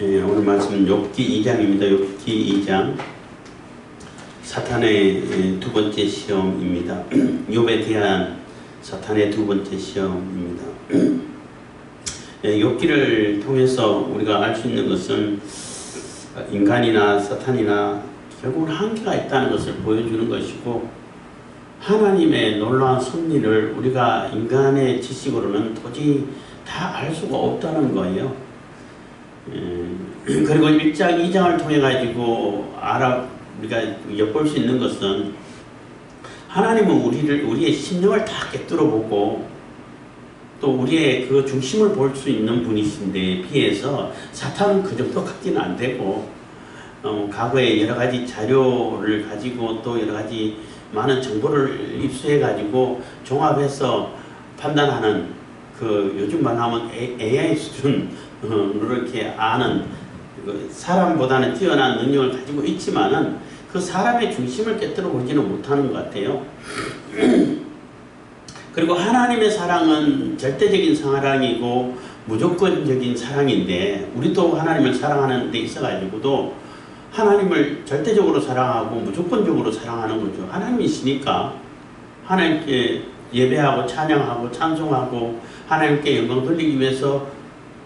오늘 말씀은 욥기 2장입니다. 욥기 2장 사탄의 두 번째 시험입니다. 욥에 대한 사탄의 두 번째 시험입니다. 욥기를 통해서 우리가 알 수 있는 것은 인간이나 사탄이나 결국은 한계가 있다는 것을 보여주는 것이고, 하나님의 놀라운 섭리를 우리가 인간의 지식으로는 도저히 다 알 수가 없다는 거예요. 그리고 1장, 2장을 통해 가지고 우리가 엿볼 수 있는 것은, 하나님은 우리의 심령을 다 꿰뚫어 보고 또 우리의 그 중심을 볼 수 있는 분이신데 비해서 사탄은 그 정도까지는 안 되고, 과거에 여러 가지 자료를 가지고 또 여러 가지 많은 정보를 입수해 가지고 종합해서 판단하는, 그 요즘 말하면 AI 수준으로 이렇게 아는, 사람보다는 뛰어난 능력을 가지고 있지만은 그 사람의 중심을 꿰뚫어 보지는 못하는 것 같아요. 그리고 하나님의 사랑은 절대적인 사랑이고 무조건적인 사랑인데, 우리도 하나님을 사랑하는 데 있어 가지고도 하나님을 절대적으로 사랑하고 무조건적으로 사랑하는 거죠. 하나님이시니까 하나님께 예배하고 찬양하고 찬송하고 하나님께 영광 돌리기 위해서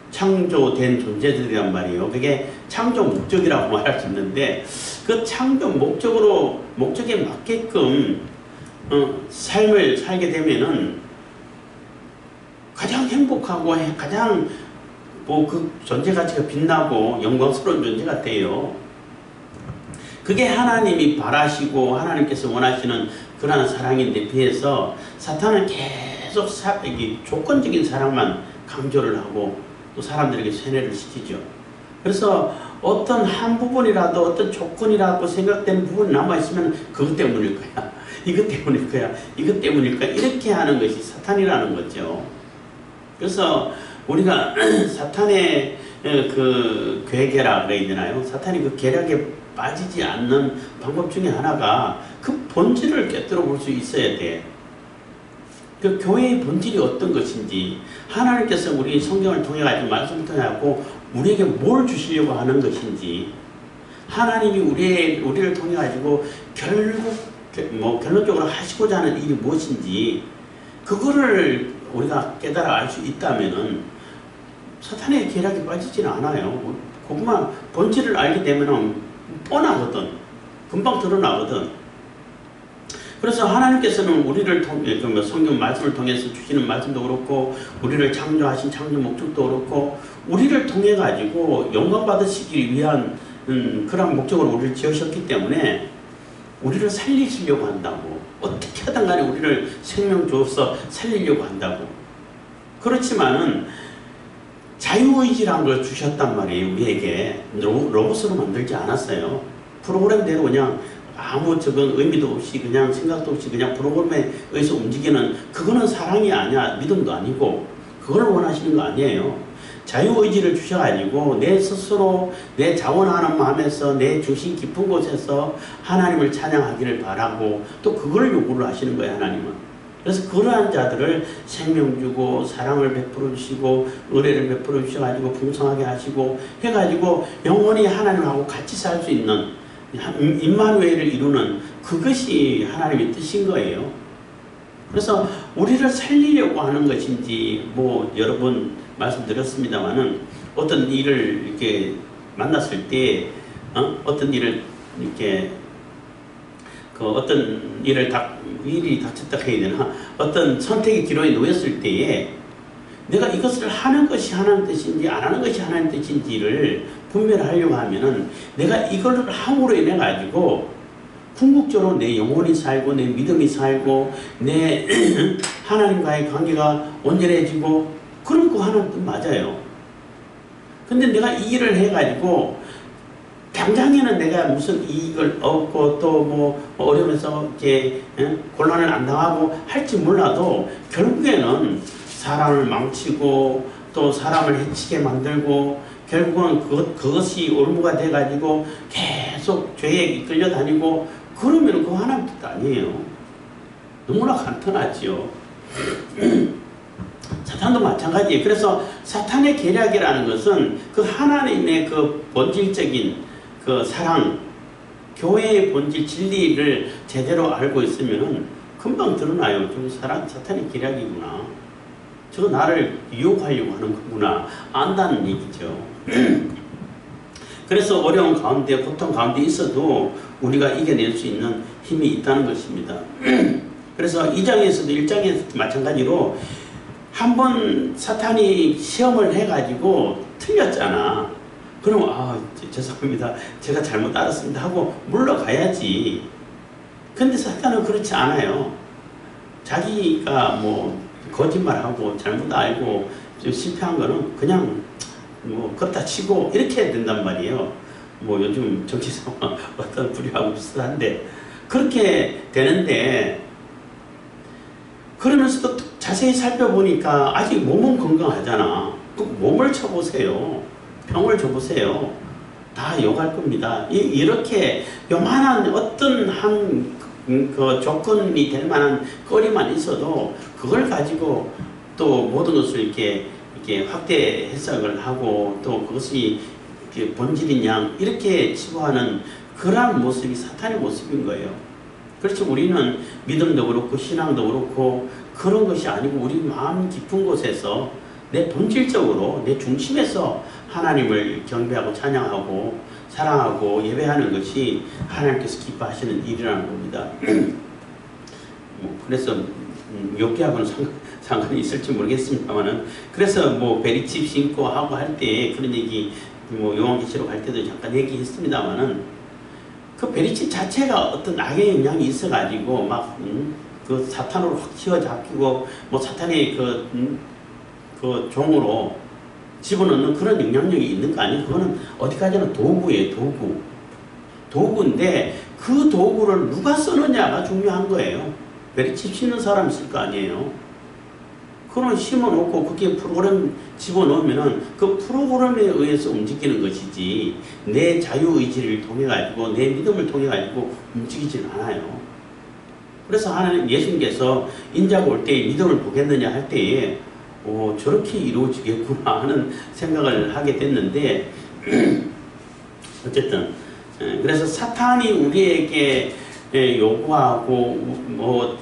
창조된 존재들이란 말이에요. 그게 창조 목적이라고 말할 수 있는데, 그 창조 목적에 맞게끔 삶을 살게 되면은 가장 행복하고 가장 그 존재 가치가 빛나고 영광스러운 존재가 돼요. 그게 하나님이 바라시고 하나님께서 원하시는 그러한 사랑인데 비해서 사탄은 계속 조건적인 사랑만 강조를 하고 또 사람들에게 세뇌를 시키죠. 그래서 어떤 한 부분이라도 어떤 조건이라고 생각되는 부분이 남아있으면 그것 때문일 거야, 이것 때문일 거야, 이것 때문일 거야, 이렇게 하는 것이 사탄이라는 거죠. 그래서 우리가 사탄의 그 괴계라 그래야 되나요? 사탄이 그 계략에 빠지지 않는 방법 중에 하나가 그 본질을 꿰뚫어 볼 수 있어야 돼. 그 교회의 본질이 어떤 것인지, 하나님께서 우리 성경을 통해 가지고 말씀을 통해 갖고 우리에게 뭘 주시려고 하는 것인지, 하나님이 우리를 통해 가지고 결론적으로 하시고자 하는 일이 무엇인지, 그거를 우리가 깨달아 알 수 있다면은 사탄의 계략에 빠지지는 않아요. 그것만 본질을 알게 되면은 뻔하거든. 금방 드러나거든. 그래서 하나님께서는 우리를 통해, 성경 말씀을 통해서 주시는 말씀도 그렇고, 우리를 창조하신 창조 목적도 그렇고, 우리를 통해 가지고 영광 받으시기 위한 그런 목적으로 우리를 지으셨기 때문에 우리를 살리시려고 한다고. 어떻게 하든 간에 우리를 생명 주어서 살리려고 한다고. 그렇지만은 자유의지라는 걸 주셨단 말이에요. 우리에게 로봇으로 만들지 않았어요. 프로그램대로 그냥 아무 의미도 없이 그냥 생각도 없이 그냥 프로그램에 의해서 움직이는, 그거는 사랑이 아니야. 믿음도 아니고 그걸 원하시는 거 아니에요. 자유의지를 주셔가지고 내 스스로 내 자원하는 마음에서 내 중심 깊은 곳에서 하나님을 찬양하기를 바라고 또 그걸 요구를 하시는 거예요, 하나님은. 그래서 그러한 자들을 생명 주고 사랑을 베풀어 주시고 은혜를 베풀어 주셔가지고 풍성하게 하시고 해가지고 영원히 하나님하고 같이 살 수 있는 임마누엘을 이루는, 그것이 하나님의 뜻인 거예요. 그래서 우리를 살리려고 하는 것인지, 여러 번 말씀드렸습니다만은, 어떤 일을 이렇게 만났을 때, 어떤 일을 이렇게 어떤 일이 닥쳤다 해야 되나, 어떤 선택의 기로에 놓였을 때에 내가 이것을 하는 것이 하나님 뜻인지 안 하는 것이 하나님 뜻인지를 분별하려고 하면은, 내가 이걸 함으로 인해 가지고 궁극적으로 내 영혼이 살고 내 믿음이 살고 내 하나님과의 관계가 온전해지고, 그럼 그 하나님 뜻 맞아요. 근데 내가 이 일을 해 가지고 당장에는 내가 무슨 이익을 얻고 또 어려움에서 이렇게 곤란을 안 당하고 할지 몰라도 결국에는 사람을 망치고 또 사람을 해치게 만들고, 결국은 그것이 올무가 돼 가지고 계속 죄에 이끌려 다니고, 그러면 그거 하나님 뜻 아니에요. 너무나 간단하지요. 사탄도 마찬가지예요. 그래서 사탄의 계략이라는 것은 그 하나님의 그 본질적인 그 사랑, 교회의 본질 진리를 제대로 알고 있으면은 금방 드러나요. 저 사탄의 계략이구나. 저거 나를 유혹하려고 하는 거구나. 안다는 얘기죠. 그래서 어려운 가운데, 고통 가운데 있어도 우리가 이겨낼 수 있는 힘이 있다는 것입니다. 그래서 2장에서도 1장에서도 마찬가지로 한번 사탄이 시험을 해가지고 틀렸잖아. 그럼 죄송합니다. 제가 잘못 알았습니다 하고 물러가야지. 근데 사탄은 그렇지 않아요. 자기가 뭐 거짓말하고 잘못 알고 실패한 거는 그냥 뭐 걷다 치고 이렇게 해야 된단 말이에요. 뭐 요즘 정치 상황 어떤 불의하고 비슷한데 그렇게 되는데, 그러면서도 자세히 살펴보니까 아직 몸은 건강하잖아. 그 몸을 쳐보세요. 병을 줘보세요. 다 욕할 겁니다. 이렇게 요만한 어떤 그 조건이 될 만한 거리만 있어도 그걸 가지고 또 모든 것을 이렇게 확대 해석을 하고 또 그것이 본질인 양 이렇게 치부하는 그러한 모습이 사탄의 모습인 거예요. 그렇죠. 우리는 믿음도 그렇고 신앙도 그렇고 그런 것이 아니고 우리 마음 깊은 곳에서 내 본질적으로 내 중심에서 하나님을 경배하고 찬양하고 사랑하고 예배하는 것이 하나님께서 기뻐하시는 일이라는 겁니다. 그래서 욥기하고는 상관이 있을지 모르겠습니다만은, 그래서 뭐 베리칩 신고 하고 할 때 그런 얘기 뭐 요한계시록 할 때도 잠깐 얘기했습니다만은, 그 베리칩 자체가 어떤 악의 영향이 있어가지고 막 그 사탄으로 확 휘어잡히고 뭐 사탄의 그 종으로 집어넣는 그런 영향력이 있는 거 아니에요? 그거는 어디까지나 도구예요, 도구. 도구인데 그 도구를 누가 쓰느냐가 중요한 거예요. 베리칩 심는 사람 있을 거 아니에요. 그런 심어놓고 그게 프로그램 집어넣으면은 그 프로그램에 의해서 움직이는 것이지 내 자유의지를 통해가지고 내 믿음을 통해가지고 움직이지는 않아요. 그래서 하나님 예수님께서 인자가 올 때 믿음을 보겠느냐 할 때에 저렇게 이루어지겠구나 하는 생각을 하게 됐는데 어쨌든 그래서 사탄이 우리에게 요구하고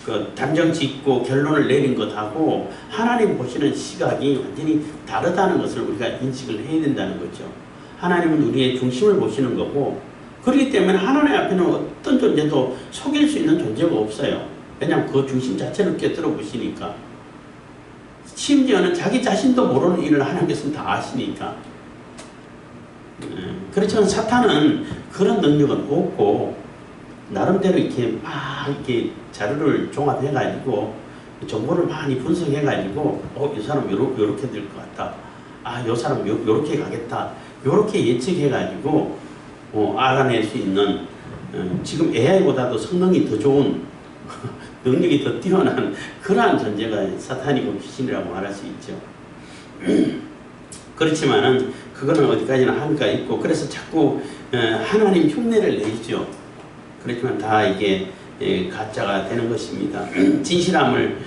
그 단정 짓고 결론을 내린 것하고 하나님 보시는 시각이 완전히 다르다는 것을 우리가 인식을 해야 된다는 거죠. 하나님은 우리의 중심을 보시는 거고, 그렇기 때문에 하나님 앞에는 어떤 존재도 속일 수 있는 존재가 없어요. 왜냐하면 그 중심 자체를 꿰뚫어 보시니까. 심지어는 자기 자신도 모르는 일을 하나님께서는 다 아시니까. 그렇지만 사탄은 그런 능력은 없고 나름대로 이렇게 막 이렇게 자료를 종합해가지고 정보를 많이 분석해가지고 이 사람 요렇게 될 것 같다. 요 사람 요렇게 가겠다. 요렇게 예측해가지고 알아낼 수 있는 지금 AI보다도 성능이 더 좋은 능력이 더 뛰어난 그러한 존재가 사탄이고 귀신이라고 말할 수 있죠. 그렇지만은 그거는 어디까지나 한계가 있고, 그래서 자꾸 하나님 흉내를 내죠. 그렇지만 다 이게 가짜가 되는 것입니다. 진실함을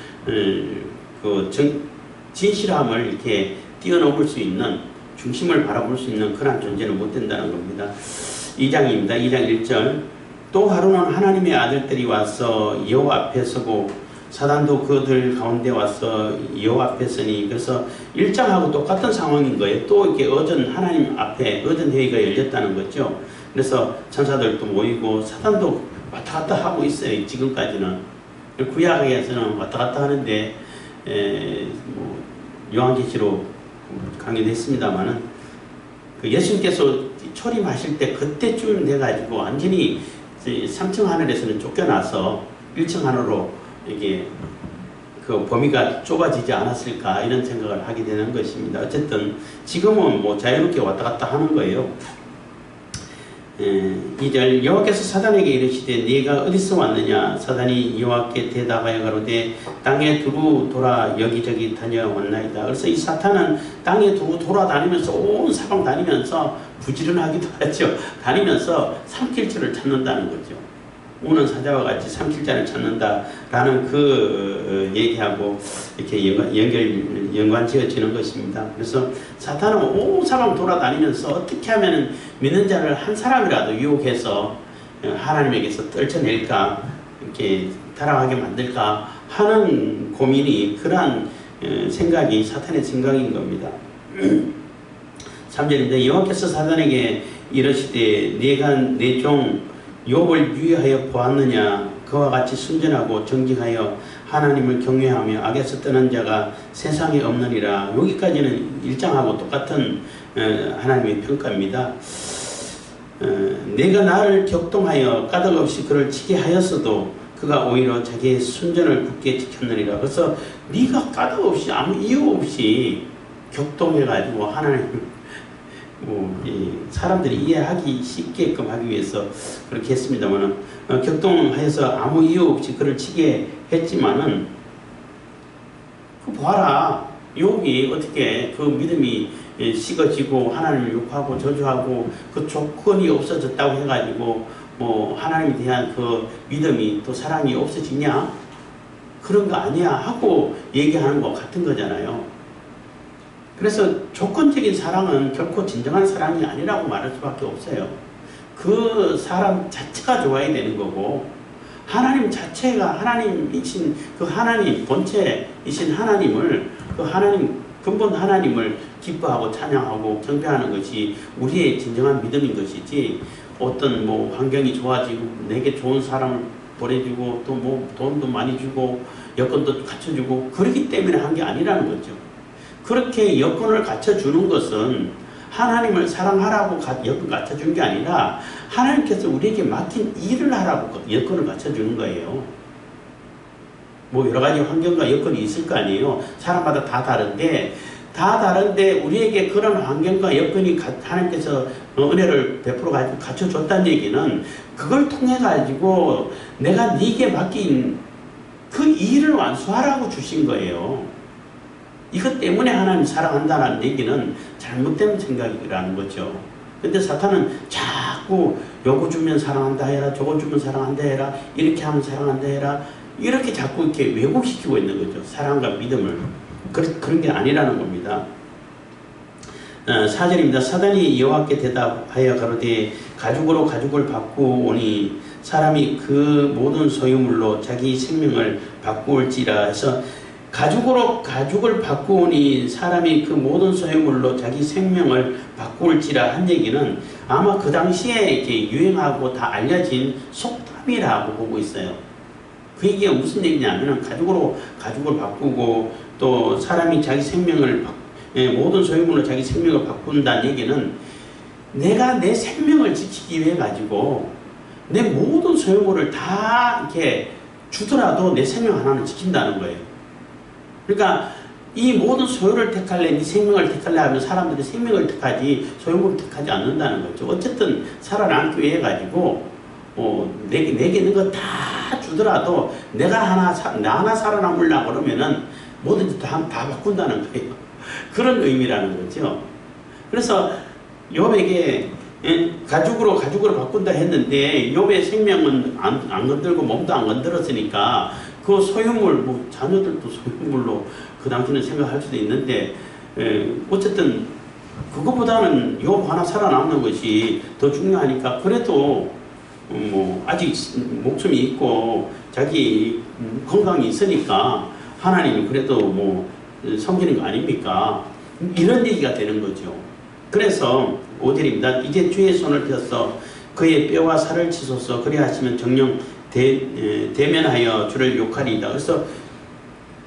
진실함을 이렇게 뛰어넘을 수 있는, 중심을 바라볼 수 있는 그런 존재는 못 된다는 겁니다. 2장입니다. 2장 1절. 또 하루는 하나님의 아들들이 와서 여호와 앞에 서고 사단도 그들 가운데 와서 여호와 앞에 서니, 그래서 1장하고 똑같은 상황인 거예요. 또 이렇게 하나님 앞에 어전 회의가 열렸다는 거죠. 그래서 천사들도 모이고 사단도 왔다 갔다 하고 있어요. 지금까지는. 구약에서는 왔다 갔다 하는데 요한계시록 강의도 했습니다만은 그 예수님께서 초림하실 때 그때쯤 돼가지고 완전히 3층 하늘에서는 쫓겨나서 1층 하늘로 이게 그 범위가 좁아지지 않았을까 이런 생각을 하게 되는 것입니다. 어쨌든 지금은 뭐 자유롭게 왔다 갔다 하는 거예요. 2절. 여호와께서 사단에게 이르시되 네가 어디서 왔느냐? 사단이 여호와께 대답하여 가로되 땅에 두루 돌아 여기저기 다녀왔나이다. 그래서 이 사탄은 땅에 두루 돌아다니면서 온 사방 다니면서 부지런하기도 하죠. 다니면서 삼킬처를 찾는다는 거죠. 우는 사자와 같이 삼킬자를 찾는다라는 그 얘기하고 이렇게 연관 지어지는 것입니다. 그래서 사탄은 온 사방 돌아다니면서 어떻게 하면 믿는 자를 한 사람이라도 유혹해서 하나님에게서 떨쳐낼까, 이렇게 타락하게 만들까 하는 고민이, 그러한 생각이 사탄의 생각인 겁니다. 3절인데 여호와께서 사탄에게 이르시되 네가 내 종 욥을 유의하여 보았느냐. 그와 같이 순전하고 정직하여 하나님을 경외하며 악에서 떠난 자가 세상에 없느니라. 여기까지는 일장하고 똑같은 하나님의 평가입니다. 내가 나를 격동하여 까닭없이 그를 치게 하였어도 그가 오히려 자기의 순전을 굳게 지켰느니라. 그래서 네가 까닭없이 아무 이유 없이 격동해가지고 하나님을 사람들이 이해하기 쉽게끔 하기 위해서 그렇게 했습니다만은, 격동하여서 아무 이유 없이 그를 치게 했지만은, 그 봐라, 욥이 어떻게 그 믿음이 식어지고 하나님을 욕하고 저주하고 그 조건이 없어졌다고 해가지고 하나님에 대한 그 믿음이 또 사랑이 없어지냐? 그런 거 아니야 하고 얘기하는 것 같은 거잖아요. 그래서 조건적인 사랑은 결코 진정한 사랑이 아니라고 말할 수밖에 없어요. 그 사람 자체가 좋아야 되는 거고, 하나님 자체가 하나님이신 그 하나님 본체이신 하나님을, 그 하나님 근본 하나님을 기뻐하고 찬양하고 경배하는 것이 우리의 진정한 믿음인 것이지, 어떤 환경이 좋아지고 내게 좋은 사람을 보내주고 또 돈도 많이 주고 여건도 갖춰주고 그렇기 때문에 한 게 아니라는 거죠. 그렇게 여건을 갖춰주는 것은 하나님을 사랑하라고 여건 갖춰준 게 아니라 하나님께서 우리에게 맡긴 일을 하라고 여건을 갖춰주는 거예요. 여러 가지 환경과 여건이 있을 거 아니에요. 사람마다 다 다른데 우리에게 그런 환경과 여건이 하나님께서 은혜를 베풀어 가지고 갖춰줬다는 얘기는, 그걸 통해 가지고 내가 네게 맡긴 그 일을 완수하라고 주신 거예요. 이것 때문에 하나님 사랑한다는 얘기는 잘못된 생각이라는 거죠. 근데 사탄은 자꾸 요거 주면 사랑한다 해라, 저거 주면 사랑한다 해라, 이렇게 하면 사랑한다 해라, 이렇게 자꾸 이렇게 왜곡시키고 있는 거죠. 사랑과 믿음을. 그런 게 아니라는 겁니다. 4절입니다. 사단이 여호와께 대답하여 가로되 가죽으로 가죽을 바꾸오니 사람이 그 모든 소유물로 자기 생명을 바꾸올지라 해서, 가죽으로 가죽을 바꾸오니 사람이 그 모든 소유물로 자기 생명을 바꾸올지라 한 얘기는 아마 그 당시에 이렇게 유행하고 다 알려진 속담이라고 보고 있어요. 그 얘기가 무슨 얘기냐면, 가죽으로 가죽을 바꾸고 또 사람이 자기 생명을 모든 소유물로 자기 생명을 바꾼다는 얘기는, 내가 내 생명을 지키기 위해 가지고 내 모든 소유물을 다 이렇게 주더라도 내 생명 하나는 지킨다는 거예요. 그러니까 이 모든 소유를 택할래, 네 생명을 택할래 하면 사람들이 생명을 택하지 소유물을 택하지 않는다는 거죠. 어쨌든 살아남기 위해 가지고 내게 있는 거 다 주더라도 나 하나 살아남으려고 그러면은 뭐든지 다 바꾼다는 거예요. 그런 의미라는 거죠. 그래서 욥에게 가죽으로 바꾼다 했는데, 욥의 생명은 안 건들고 몸도 안 건드렸으니까 그 소유물, 자녀들도 소유물로 그 당시는 생각할 수도 있는데, 어쨌든 그거보다는 욥 하나 살아남는 것이 더 중요하니까, 그래도 아직 목숨이 있고 자기 건강이 있으니까 하나님이 그래도 섬기는 거 아닙니까? 이런 얘기가 되는 거죠. 그래서 5절입니다. 이제 주의 손을 펴서 그의 뼈와 살을 치소서, 그리하시면 정녕 대면하여 주를 욕하리이다. 그래서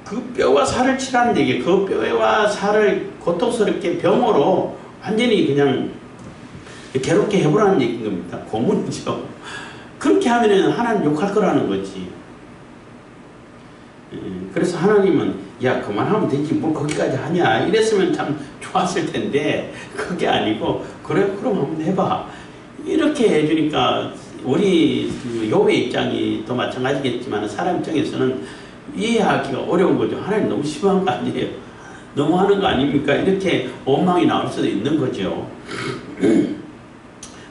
그 뼈와 살을 치라는 얘기, 그 뼈와 살을 고통스럽게 병으로 완전히 그냥 괴롭게 해보라는 얘기인 겁니다. 고문이죠. 그렇게 하면은 하나님 욕할 거라는 거지. 그래서 하나님은 야 그만하면 되지 뭘 거기까지 하냐 이랬으면 참 좋았을 텐데, 그게 아니고 그래 그럼 한번 해봐 이렇게 해주니까, 우리 욥의 입장이 또 마찬가지겠지만 사람 입장에서는 이해하기가 어려운 거죠. 하나님 너무 심한 거 아니에요? 너무 하는 거 아닙니까? 이렇게 원망이 나올 수도 있는 거죠.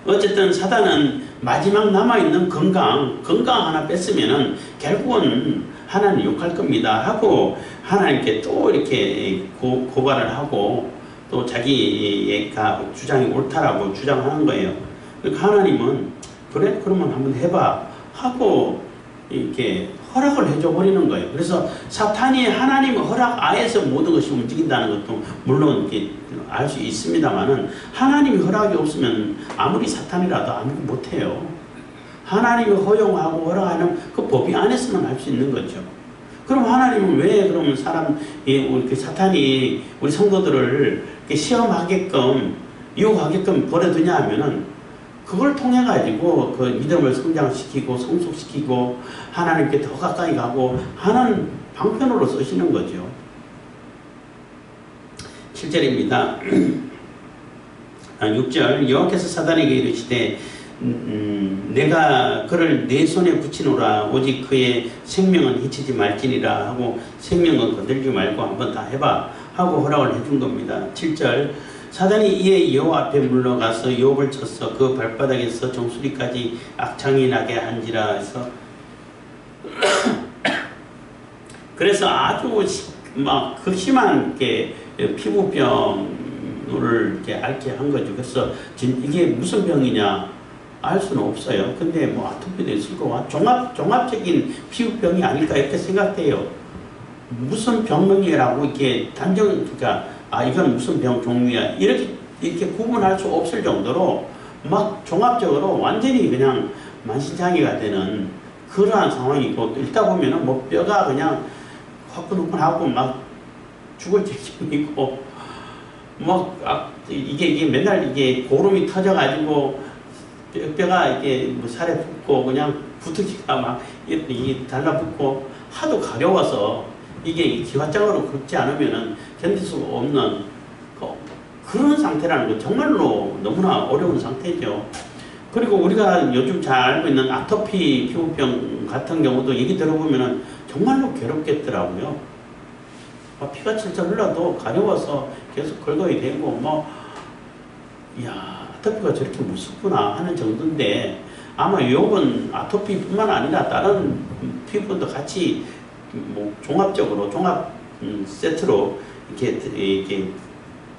어쨌든 사단은 마지막 남아있는 건강 하나 뺐으면은 결국은 하나님 욕할 겁니다 하고 하나님께 또 이렇게 고발을 하고 또 자기가 주장이 옳다라고 주장하는 거예요. 그러니까 하나님은 그래? 그러면 한번 해봐 하고 이렇게 허락을 해줘 버리는 거예요. 그래서 사탄이 하나님의 허락 아에서 모든 것이 움직인다는 것도 물론 이렇게 알 수 있습니다만은 하나님의 허락이 없으면 아무리 사탄이라도 아무것도 못해요. 하나님이 허용하고 허락하는 그 법이 안에서만 할 수 있는 거죠. 그럼 하나님은 왜 그러면 우리 사탄이 우리 성도들을 이렇게 시험하게끔 유혹하게끔 버려두냐 하면은 그걸 통해 가지고 그 믿음을 성장시키고 성숙시키고 하나님께 더 가까이 가고 하는 방편으로 쓰시는 거죠. 7절입니다. 6절 여호와께서 사단에게 이르시되 내가 그를 내 손에 붙이노라 오직 그의 생명은 해치지 말지니라 하고 생명은 건들지 말고 한번 다 해봐 하고 허락을 해준 겁니다. 7절 사단이 이에 여호와 앞에 물러가서 유혹을 쳤어 그 발바닥에서 정수리까지 악창이 나게 한지라 해서 그래서 아주 막 극심한 게 피부병을 이렇게 앓게 한 거죠. 그래서 이게 무슨 병이냐 알 수는 없어요. 근데 뭐 아토피도 있을 거고 종합적인 피부병이 아닐까 이렇게 생각돼요. 무슨 병명이라고 이렇게 그러니까 이건 무슨 병 종류야 이렇게 구분할 수 없을 정도로 막 종합적으로 완전히 그냥 만신창이가 되는 그러한 상황이고 읽다 보면은 뭐 뼈가 그냥 화끈화끈하고 막 죽을 지경이고 이게 맨날 이게 고름이 터져가지고 뼈가 이게 뭐 살에 붙고 그냥 부트기가 막 이게 달라붙고 하도 가려워서 이게 기와장으로 긁지 않으면은 견딜 수가 없는 그런 상태라는 거 정말로 너무나 어려운 상태죠. 그리고 우리가 요즘 잘 알고 있는 아토피 피부병 같은 경우도 얘기 들어보면은 정말로 괴롭겠더라고요. 피가 철철 흘러도 가려워서 계속 긁어야 되고 이야 아토피가 저렇게 무섭구나 하는 정도인데 아마 유혹은 아토피뿐만 아니라 다른 피부도 같이 뭐 종합 세트로 이렇게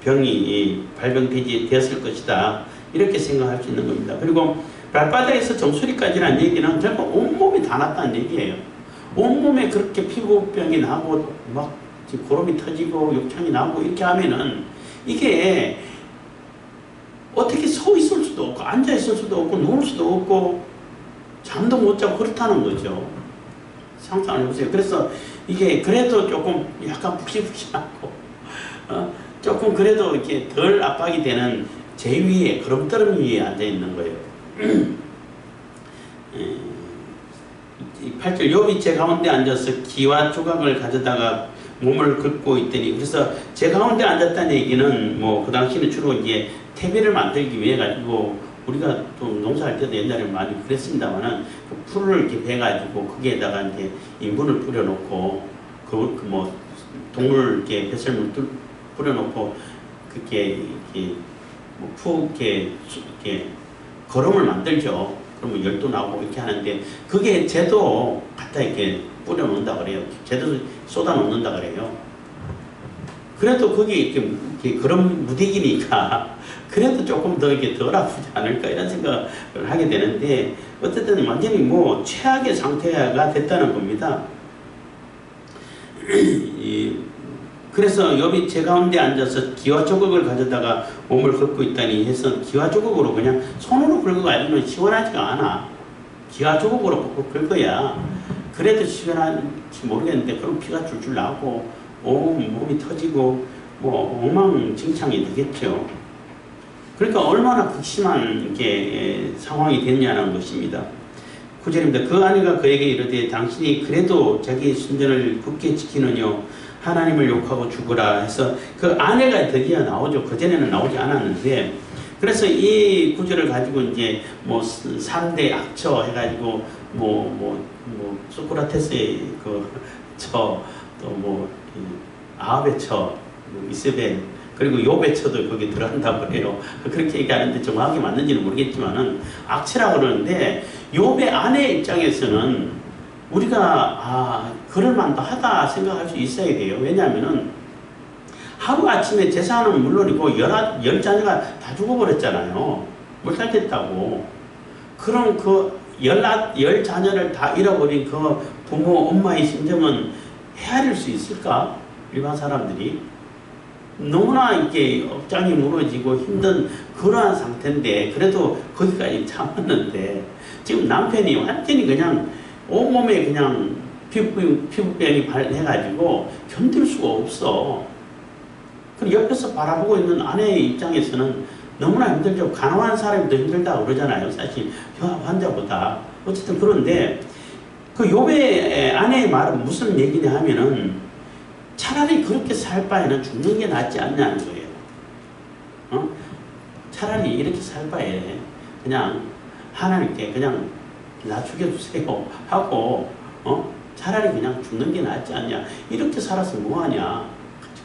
병이 발병되었을 것이다 이렇게 생각할 수 있는 겁니다. 그리고 발바닥에서 정수리까지라는 얘기는 결국 온몸이 다 났다는 얘기예요. 온몸에 그렇게 피부병이 나고 막 고름이 터지고 욕창이 나고 이렇게 하면은 이게 어떻게 서 있을 수도 없고 앉아 있을 수도 없고 누울 수도 없고 잠도 못 자고 그렇다는 거죠. 상상을 해보세요. 그래서 이게 그래도 조금 약간 푹신푹신하고 조금 그래도 이렇게 덜 압박이 되는 제 위에 그름더름 위에 앉아 있는 거예요. 8절 욥이 제 가운데 앉아서 기와 조각을 가져다가 몸을 긁고 있더니 그래서 제 가운데 앉았다는 얘기는 뭐 그 당시는 주로 이제 퇴비를 만들기 위해 가지고 우리가 좀 농사할 때도 옛날에 많이 그랬습니다만은 그 풀을 이렇게 베가지고 거기에다가 이제 인분을 뿌려놓고 뭐 동물 이렇게 배설물 뿌려놓고 그렇게 이렇게 뭐 푹 이렇게 거름을 만들죠. 그러면 열도 나오고 이렇게 하는데 그게 쟤도 갖다 이렇게 뿌려놓는다 그래요. 쟤도 쏟아 놓는다 그래요. 그래도 거기 이렇게 그런 무디기니까 그래도 조금 더 이렇게 덜 아프지 않을까 이런 생각을 하게 되는데 어쨌든 완전히 뭐 최악의 상태가 됐다는 겁니다. 그래서 욥이 제 가운데 앉아서 기와 조각을 가져다가 몸을 긁고 있다니 해서 기와 조각으로 그냥 손으로 긁어가지고는 시원하지가 않아. 기와 조각으로 긁어야 그래도 시원한지 모르겠는데 그럼 피가 줄줄 나고 몸이 터지고 뭐 엉망진창이 되겠죠. 그러니까 얼마나 극심한 이게 상황이 됐냐는 것입니다. 9절입니다. 그 아내가 그에게 이르되 당신이 그래도 자기 순전을 굳게 지키느뇨 하나님을 욕하고 죽으라 해서 그 아내가 드디어 나오죠. 그전에는 나오지 않았는데 그래서 이 구절을 가지고 이제 뭐 3대 악처 해가지고 소크라테스의 또 뭐 아합의 처, 이세벨 그리고 욥에서도 거기 들어간다고 그래요. 그렇게 얘기하는데 정확하게 맞는지는 모르겠지만은 악취라고 그러는데 욥의 아내 입장에서는 우리가 그럴만도 하다 생각할 수 있어야 돼요. 왜냐하면은 하루아침에 재산은 물론이고 열 자녀가 다 죽어버렸잖아요. 못 살겠다고. 그럼 그 열 자녀를 다 잃어버린 그 부모 엄마의 심정은 헤아릴 수 있을까? 일반 사람들이 너무나 이렇게 억장이 무너지고 힘든 그러한 상태인데 그래도 거기까지 참았는데 지금 남편이 완전히 그냥 온몸에 그냥 피부병이 발해가지고 견딜 수가 없어. 그리고 옆에서 바라보고 있는 아내의 입장에서는 너무나 힘들죠. 간호한 사람이 더 힘들다고 그러잖아요. 사실 환자보다. 어쨌든 그런데 그 욥의 아내의 말은 무슨 얘기냐 하면은 차라리 그렇게 살 바에는 죽는 게 낫지 않냐는 거예요. 차라리 이렇게 살 바에 그냥 하나님께 그냥 나 죽여주세요 하고 차라리 그냥 죽는 게 낫지 않냐. 이렇게 살아서 뭐하냐.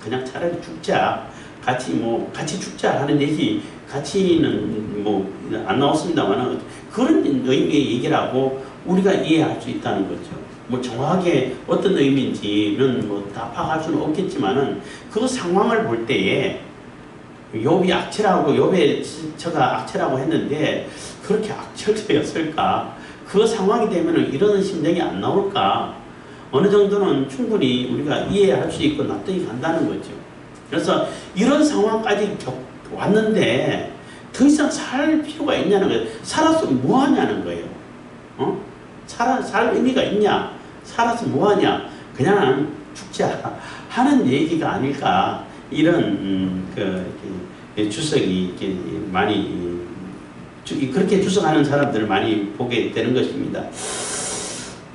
그냥 차라리 죽자. 같이 죽자 하는 얘기, 같이는 뭐 안 나왔습니다만 그런 의미의 얘기라고 우리가 이해할 수 있다는 거죠. 뭐 정확하게 어떤 의미인지는 뭐 다 파악할 수는 없겠지만은 그 상황을 볼 때에 욥이 악취라고 욥의 저가 악취라고 했는데 그렇게 악취였을까? 그 상황이 되면은 이런 심정이 안 나올까? 어느 정도는 충분히 우리가 이해할 수 있고 납득이 간다는 거죠. 그래서 이런 상황까지 왔는데 더 이상 살 필요가 있냐는 거예요. 살아서 뭐 하냐는 거예요. 살 의미가 있냐? 살아서 뭐 하냐? 그냥 죽자 하는 얘기가 아닐까. 이런 주석이 많이 그렇게 주석하는 사람들을 많이 보게 되는 것입니다.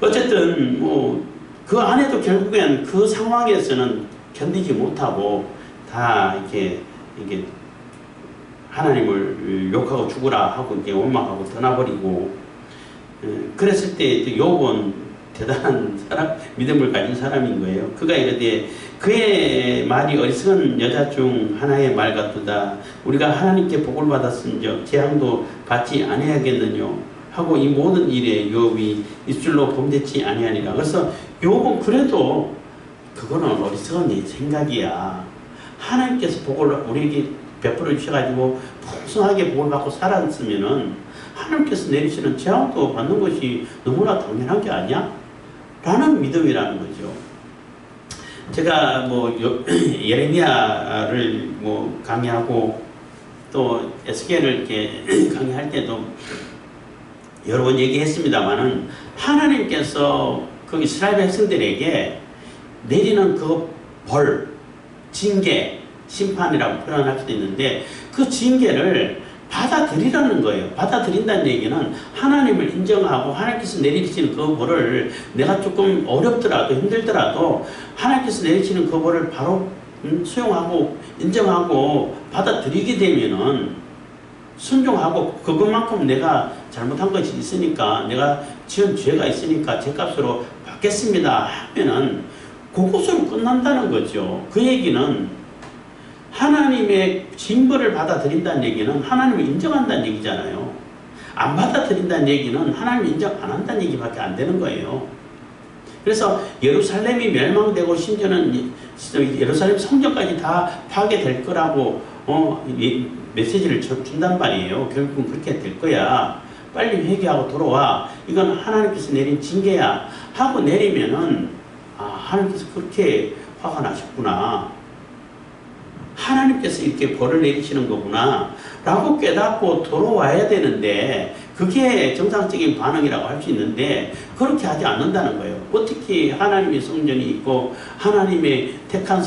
어쨌든 뭐 그 안에도 결국엔 그 상황에서는 견디지 못하고 다 이렇게 하나님을 욕하고 죽으라 하고 이렇게 원망하고 떠나버리고 그랬을 때 욥은 대단한 사람, 믿음을 가진 사람인 거예요. 그가 이르되 그의 말이 어리석은 여자 중 하나의 말 같도다. 우리가 하나님께 복을 받았은즉 재앙도 받지 아니하겠느냐 하고 이 모든 일에 욥이 입술로 범죄치 아니하니라. 그래서 욥은 그래도 그거는 어리석은 생각이야. 하나님께서 복을 우리에게 베풀어 주셔가지고 풍성하게 복을 받고 살았으면은 하나님께서 내리시는 재앙도 받는 것이 너무나 당연한 게 아니야? 라는 믿음이라는 거죠. 제가 뭐 예레미야를 뭐 강의하고 또 에스겔을 이렇게 강의할 때도 여러 번 얘기했습니다만은 하나님께서 그 이스라엘 백성들에게 내리는 그 벌, 징계, 심판이라고 표현할 수도 있는데 그 징계를 받아들이라는 거예요. 받아들인다는 얘기는 하나님을 인정하고 하나님께서 내리시는 그 벌을 내가 조금 어렵더라도 힘들더라도 하나님께서 내리시는 그 벌을 바로 수용하고 인정하고 받아들이게 되면은 순종하고 그것만큼 내가 잘못한 것이 있으니까 내가 지은 죄가 있으니까 죄값으로 받겠습니다 하면은 그것으로 끝난다는 거죠. 그 얘기는 하나님의 징벌을 받아들인다는 얘기는 하나님을 인정한다는 얘기잖아요. 안 받아들인다는 얘기는 하나님을 인정 안 한다는 얘기밖에 안 되는 거예요. 그래서 예루살렘이 멸망되고 심지어는 예루살렘 성전까지 다 파괴될 거라고 메시지를 준단 말이에요. 결국은 그렇게 될 거야. 빨리 회개하고 돌아와. 이건 하나님께서 내린 징계야. 하고 내리면은 하나님께서 그렇게 화가 나셨구나. 하나님께서 이렇게 벌을 내리시는 거구나 라고 깨닫고 돌아와야 되는데 그게 정상적인 반응이라고 할 수 있는데 그렇게 하지 않는다는 거예요. 어떻게 하나님의 성전이 있고 하나님의 택한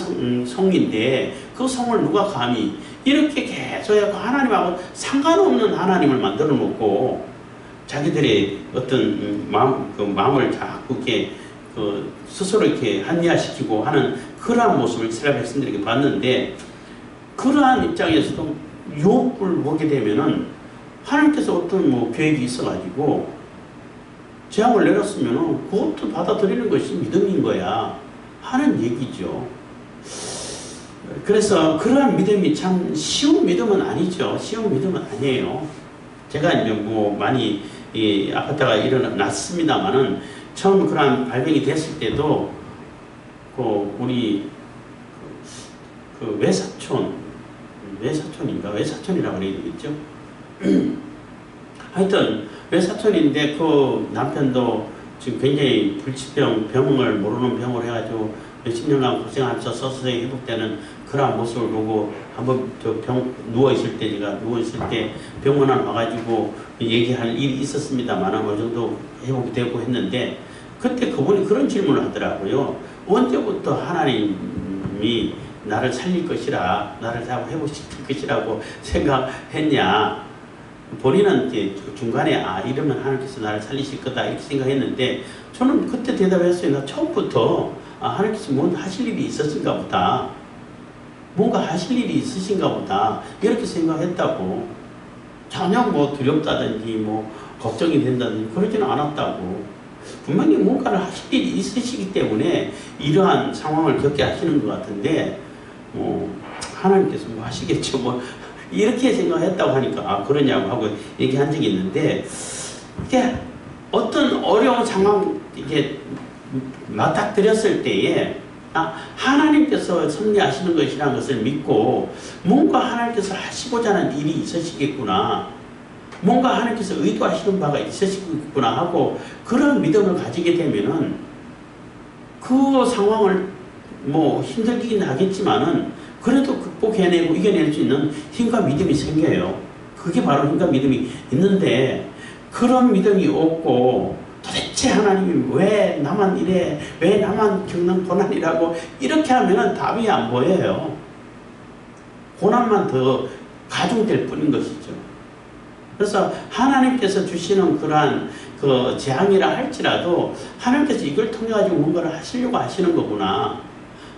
성인데 그 성을 누가 감히 이렇게 계속 하나님하고 상관없는 하나님을 만들어 놓고 자기들의 어떤 마음을 자꾸 이렇게 스스로 이렇게 합리화시키고 하는 그러한 모습을 이스라엘 백성들에게 봤는데 그러한 입장에서도 욥을 보게 되면은 하나님께서 어떤 계획이 있어가지고 재앙을 내렸으면은 그것도 받아들이는 것이 믿음인 거야 하는 얘기죠. 그래서 그러한 믿음이 참 쉬운 믿음은 아니죠. 쉬운 믿음은 아니에요. 제가 이제 뭐 많이 이 아파트가 일어났습니다만은 처음 그러한 발병이 됐을 때도 그 우리 그 외사촌이라고 그래야 되겠죠. 하여튼 외사촌인데 그 남편도 지금 굉장히 병을 모르는 병을 해가지고 몇십 년간 고생하면서 서서히 회복되는 그런 모습을 보고 한번 누워있을 때, 제가 누워있을 때 병원에 와가지고 얘기할 일이 있었습니다만 어느 정도 회복이 되고 했는데, 그때 그분이 그런 질문을 하더라고요. 언제부터 하나님이 나를 살릴 것이라, 나를 회복시킬 것이라고 생각했냐. 본인은 이제 중간에 이러면 하나님께서 나를 살리실 거다 이렇게 생각했는데, 저는 그때 대답했어요. 나 처음부터 하나님께서 뭔 하실 일이 있었는가 보다. 뭔가 하실 일이 있으신가 보다. 이렇게 생각했다고. 전혀 뭐 두렵다든지 뭐 걱정이 된다든지 그러지는 않았다고. 분명히 뭔가를 하실 일이 있으시기 때문에 이러한 상황을 겪게 하시는 것 같은데, 하나님께서 뭐 하시겠죠. 뭐 이렇게 생각했다고 하니까 그러냐고 하고 얘기한 적이 있는데, 이게 어떤 어려운 상황 이게 맞닥뜨렸을 때에 하나님께서 섭리하시는 것이라는 것을 믿고 뭔가 하나님께서 하시고자 하는 일이 있으시겠구나, 뭔가 하나님께서 의도하시는 바가 있으시겠구나 하고 그런 믿음을 가지게 되면은 그 상황을 뭐 힘들긴 하겠지만은 그래도 극복해내고 이겨낼 수 있는 힘과 믿음이 생겨요. 그게 바로 힘과 믿음이 있는데, 그런 믿음이 없고 도대체 하나님이 왜 나만 이래, 왜 나만 겪는 고난이라고 이렇게 하면은 답이 안 보여요. 고난만 더 가중될 뿐인 것이죠. 그래서 하나님께서 주시는 그러한 그 재앙이라 할지라도 하나님께서 이걸 통해 가지고 뭔가를 하시려고 하시는 거구나.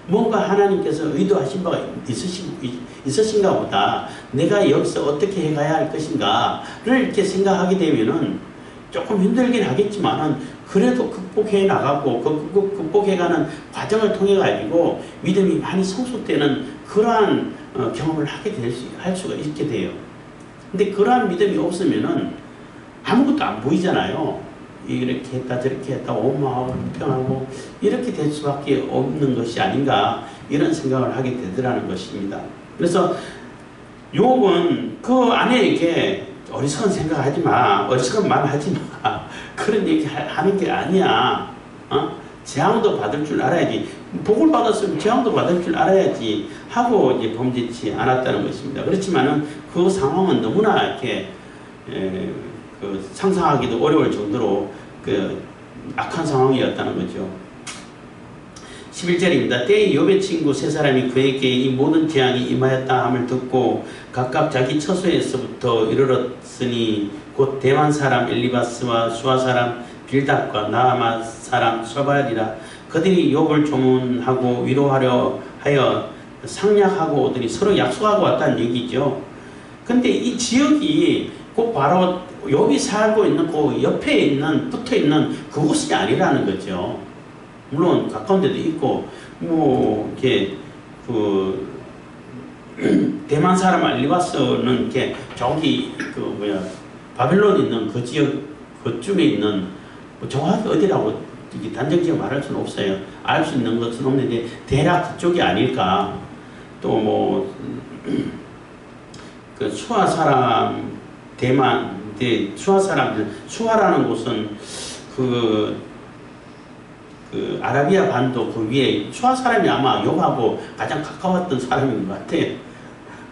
뭔가 하나님께서 의도하신 바가 있으신가 보다. 내가 여기서 어떻게 해가야 할 것인가를 이렇게 생각하게 되면은 조금 힘들긴 하겠지만은 그래도 극복해 나가고 그 극복해가는 과정을 통해 가지고 믿음이 많이 성숙되는 그러한 경험을 할 수가 있게 돼요. 근데 그러한 믿음이 없으면은 아무것도 안 보이잖아요. 이렇게 했다 저렇게 했다 원망하고 불평하고 이렇게 될 수밖에 없는 것이 아닌가, 이런 생각을 하게 되더라는 것입니다. 그래서 욥은 그 아내에게 어리석은 생각하지 마, 어리석은 말 하지 마, 그런 얘기 하는 게 아니야. 재앙도 받을 줄 알아야지, 복을 받았으면 재앙도 받을 줄 알아야지 하고 이제 범죄치 않았다는 것입니다. 그렇지만은 그 상황은 너무나 이렇게 상상하기도 어려울 정도로 악한 상황이었다는 거죠. 11절입니다. 때에 욥의 친구 세 사람이 그에게 이 모든 재앙이 임하였다 함을 듣고 각각 자기 처소에서부터 이르렀으니 곧 대만 사람 엘리바스와 수아 사람 빌닷과 나아마 사람 소발이라. 그들이 욥을 조문하고 위로하려 하여 상략하고 오더니 서로 약속하고 왔다는 얘기죠. 근데 이 지역이 꼭 바로 욥이 살고 있는 그 옆에 있는 붙어 있는 그곳이 아니라는 거죠. 물론 가까운 데도 있고 뭐 이렇게 대만 사람 엘리바스는 이렇게 저기 바벨론 있는 그 지역 그쪽에 있는 정확히 어디라고 단정지어 말할 수는 없어요. 알 수 있는 것은 없는데 대략 그쪽이 아닐까. 또 뭐 그 수아 사람 대만 수아 사람들, 수아라는 곳은 그 아라비아 반도 그 위에 수아 사람이 아마 욥하고 가장 가까웠던 사람인 것 같아요.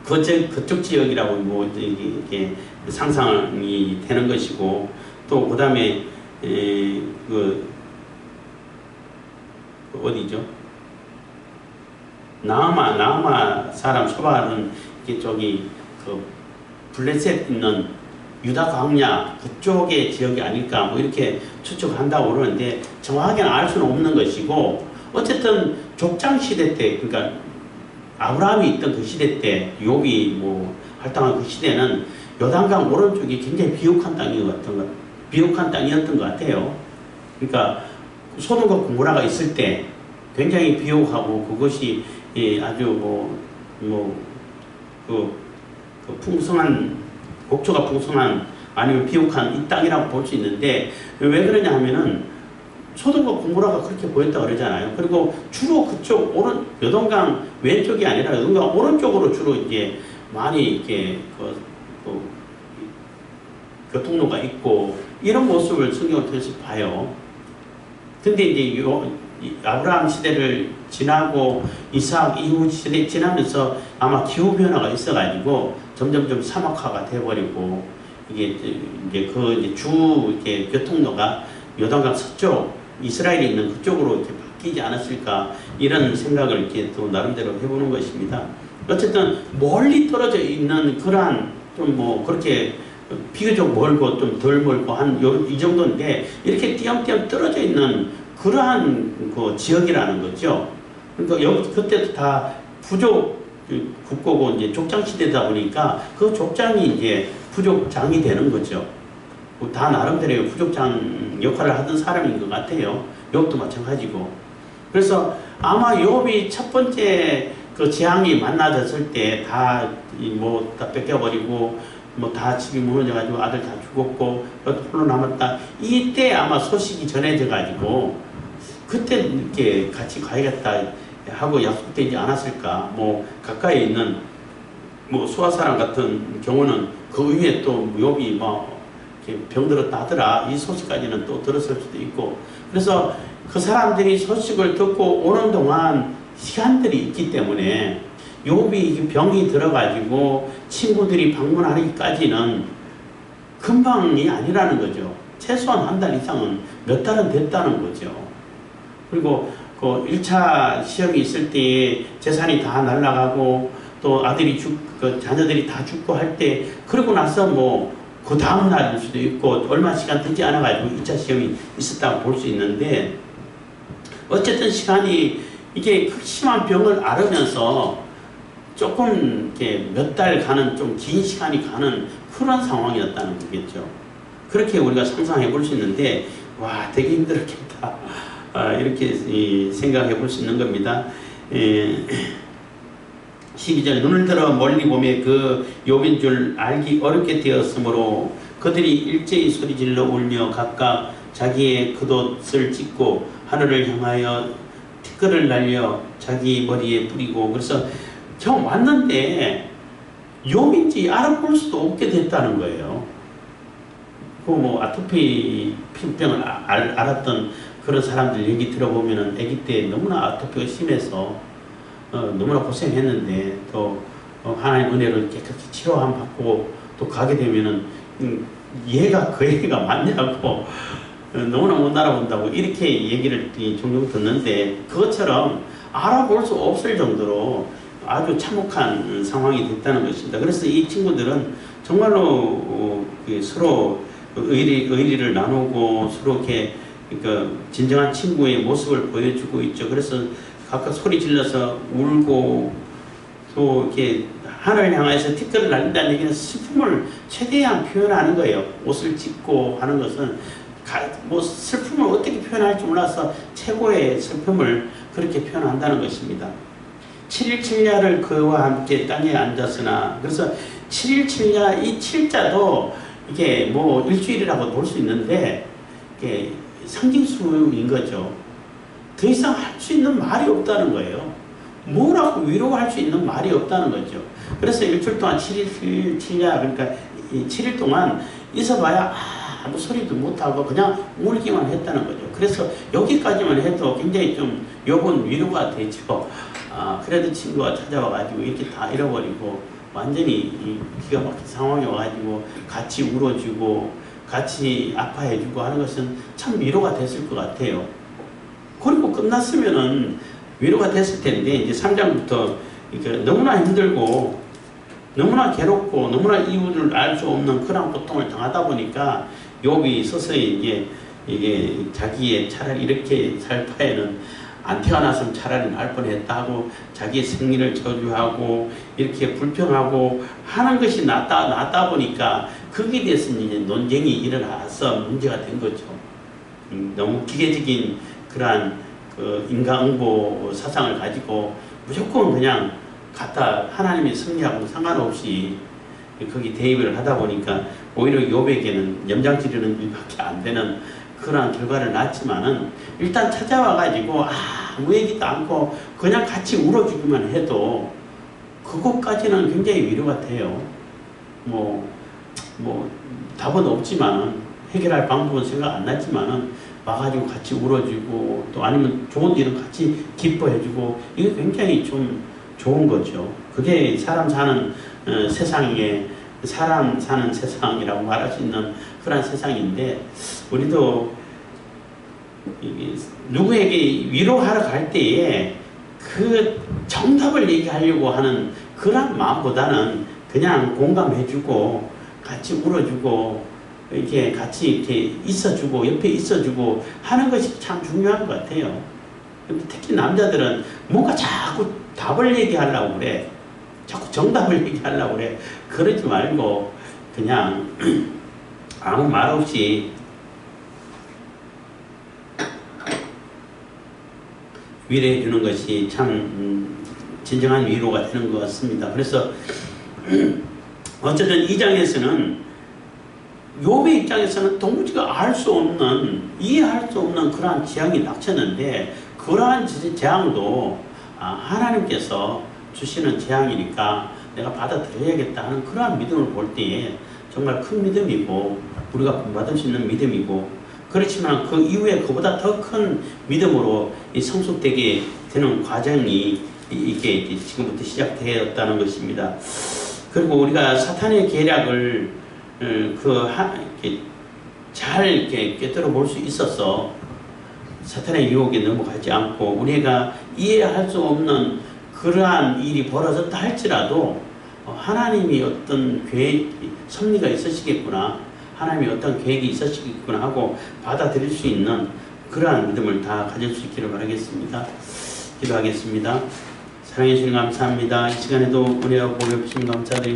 그쪽 지역이라고 뭐 이게 상상이 되는 것이고, 또 그 다음에 어디죠? 나아마 사람 소발은 이게 저기 블레셋 있는 유다 광야 그쪽의 지역이 아닐까 뭐 이렇게 추측한다고 그러는데 정확하게는 알 수는 없는 것이고, 어쨌든 족장 시대 때, 그러니까 아브라함이 있던 그 시대 때 욥이 뭐 활동한 그 시대는 요단강 오른쪽이 굉장히 비옥한 땅이었던 것 같아요. 그러니까 소돔과 고모라가 있을 때 굉장히 비옥하고 그것이 예, 아주 풍성한, 곡초가 풍성한 아니면 비옥한 이 땅이라고 볼 수 있는데, 왜 그러냐 하면은 소돔과 고모라가 그렇게 보였다 그러잖아요. 그리고 주로 그쪽 요동강 왼쪽이 아니라 요동강 오른쪽으로 주로 이제 많이 이렇게 교통로가 있고 이런 모습을 성경을 통해서 봐요. 근데 이제 아브라함 시대를 지나고 이삭 이후 시대 지나면서 아마 기후 변화가 있어가지고 점점점 사막화가 돼버리고 이게 이제 주 이렇게 교통로가 요단강 서쪽 이스라엘이 있는 그쪽으로 이렇게 바뀌지 않았을까 이런 생각을 이렇게 또 나름대로 해보는 것입니다. 어쨌든 멀리 떨어져 있는 그러한 좀 그렇게 비교적 멀고 좀 덜 멀고 한 이 정도인데 이렇게 띄엄띄엄 떨어져 있는 그러한 그 지역이라는 거죠. 그러니까 그때도 다 부족 국고고 이제 족장 시대다 보니까 그 족장이 이제 부족장이 되는 거죠. 다 나름대로 부족장 역할을 하던 사람인 것 같아요. 욥도 마찬가지고. 그래서 아마 욥이 첫 번째 그 재앙이 만나졌을 때 다 다 뺏겨버리고 다 집이 무너져가지고 아들 다 죽었고 홀로 남았다. 이때 아마 소식이 전해져가지고 그때 이렇게 같이 가야겠다 하고 약속되지 않았을까. 가까이 있는 수아사람 같은 경우는 그 위에 또 욥이 병들었다 하더라. 이 소식까지는 또 들었을 수도 있고. 그래서 그 사람들이 소식을 듣고 오는 동안 시간들이 있기 때문에 욥이 병이 들어가지고 친구들이 방문하기까지는 금방이 아니라는 거죠. 최소한 한 달 이상은 몇 달은 됐다는 거죠. 그리고 그 1차 시험이 있을 때 재산이 다 날아가고 또 자녀들이 다 죽고 할 때 그러고 나서 그 다음 날일 수도 있고 얼마 시간 되지 않아가지고 2차 시험이 있었다고 볼 수 있는데 어쨌든 시간이 이게 심한 병을 앓으면서 조금 이렇게 몇 달 가는 좀 긴 시간이 가는 그런 상황이었다는 거겠죠. 그렇게 우리가 상상해 볼 수 있는데 와 되게 힘들었겠다 이렇게 생각해 볼 수 있는 겁니다. 12절 눈을 들어 멀리 보매 그 욥인 줄 알기 어렵게 되었으므로 그들이 일제히 소리질러 울며 각각 자기의 겉옷을 찢고 하늘을 향하여 티끌을 날려 자기 머리에 뿌리고 그래서 왔는데 욥인지 알아볼 수도 없게 됐다는 거예요. 아토피 피부병을 앓았던 그런 사람들 얘기 들어보면은 아기 때 너무나 아토피가 심해서 너무나 고생했는데 또 하나님 은혜를 깨끗이 치료함 받고 또 가게 되면은 얘가 그 얘기가 맞냐고 너무나 못 알아본다고 이렇게 얘기를 종종 듣는데 그것처럼 알아볼 수 없을 정도로 아주 참혹한 상황이 됐다는 것입니다. 그래서 이 친구들은 정말로 서로 의리를 나누고 서로 이렇게 진정한 친구의 모습을 보여주고 있죠. 그래서 각각 소리 질러서 울고 또 이렇게 하늘을 향해서 티끌을 날린다는 얘기는 슬픔을 최대한 표현하는 거예요. 옷을 찢고 하는 것은 슬픔을 어떻게 표현할지 몰라서 최고의 슬픔을 그렇게 표현한다는 것입니다. 7일 7야를 그와 함께 땅에 앉았으나 그래서 7일 7야 이 7자도 이게 일주일이라고 볼 수 있는데 이게 상징수인 거죠. 더 이상 할 수 있는 말이 없다는 거예요. 뭐라고 위로할 수 있는 말이 없다는 거죠. 그래서 일주일 동안 7일 7야 그러니까 이 7일 동안 있어봐야 아무 소리도 못하고 그냥 울기만 했다는 거죠. 그래서 여기까지만 해도 굉장히 좀 욥은 위로가 되죠. 그래도 친구가 찾아와가지고 이렇게 다 잃어버리고 완전히 기가 막힌 상황이 와가지고 같이 울어주고 같이 아파해주고 하는 것은 참 위로가 됐을 것 같아요. 그리고 끝났으면은 위로가 됐을 텐데 이제 3장부터 너무나 힘들고 너무나 괴롭고 너무나 이유를 알 수 없는 그런 고통을 당하다 보니까 욥이 서서히 이게 자기의 차라리 이렇게 살 바에는 안 태어났으면 차라리 날 뻔했다 하고 자기의 생리를 저주하고 이렇게 불평하고 하는 것이 낫다 보니까 거기에 대해서 이제 논쟁이 일어나서 문제가 된 거죠. 너무 기계적인 그러한 인과응보 사상을 가지고 무조건 그냥 갖다 하나님이 승리하고 상관없이 거기 대입을 하다 보니까 오히려 욥에게는 염장지르는 일밖에 안 되는 그러한 결과를 낳지만은 일단 찾아와 가지고 아무 얘기도 않고 그냥 같이 울어주기만 해도 그것까지는 굉장히 위로가 돼요. 뭐 답은 없지만은 해결할 방법은 생각 안 났지만은 와가지고 같이 울어주고 또 아니면 좋은 일은 같이 기뻐해주고 이게 굉장히 좀 좋은 거죠. 그게 사람 사는 세상에 사람 사는 세상이라고 말할 수 있는 그런 세상인데 우리도 누구에게 위로하러 갈 때에 그 정답을 얘기하려고 하는 그런 마음보다는 그냥 공감해주고 같이 울어주고 이렇게 같이 이렇게 있어주고 옆에 있어주고 하는 것이 참 중요한 것 같아요. 특히 남자들은 뭔가 자꾸 답을 얘기하려고 그래. 자꾸 정답을 얘기하려고 그래. 그러지 말고 그냥 아무 말 없이 위로해 주는 것이 참 진정한 위로가 되는 것 같습니다. 그래서 어쨌든 이 장에서는 욥의 입장에서는 도무지가 알 수 없는 이해할 수 없는 그러한 재앙이 닥쳤는데 그러한 재앙도 하나님께서 주시는 재앙이니까 내가 받아들여야겠다 하는 그러한 믿음을 볼 때에 정말 큰 믿음이고 우리가 본받을 수 있는 믿음이고 그렇지만 그 이후에 그보다 더 큰 믿음으로 성숙되게 되는 과정이 이게 지금부터 시작되었다는 것입니다. 그리고 우리가 사탄의 계략을 잘 이렇게 꿰뚫어 볼 수 있어서 사탄의 유혹에 넘어가지 않고 우리가 이해할 수 없는 그러한 일이 벌어졌다 할지라도 하나님이 어떤 계획, 섭리가 있으시겠구나, 하나님이 어떤 계획이 있으시겠구나 하고 받아들일 수 있는 그러한 믿음을 다 가질 수 있기를 바라겠습니다. 기도하겠습니다. 사랑해 주님 감사합니다. 이 시간에도 은혜와 복을 주신 감사드립니다.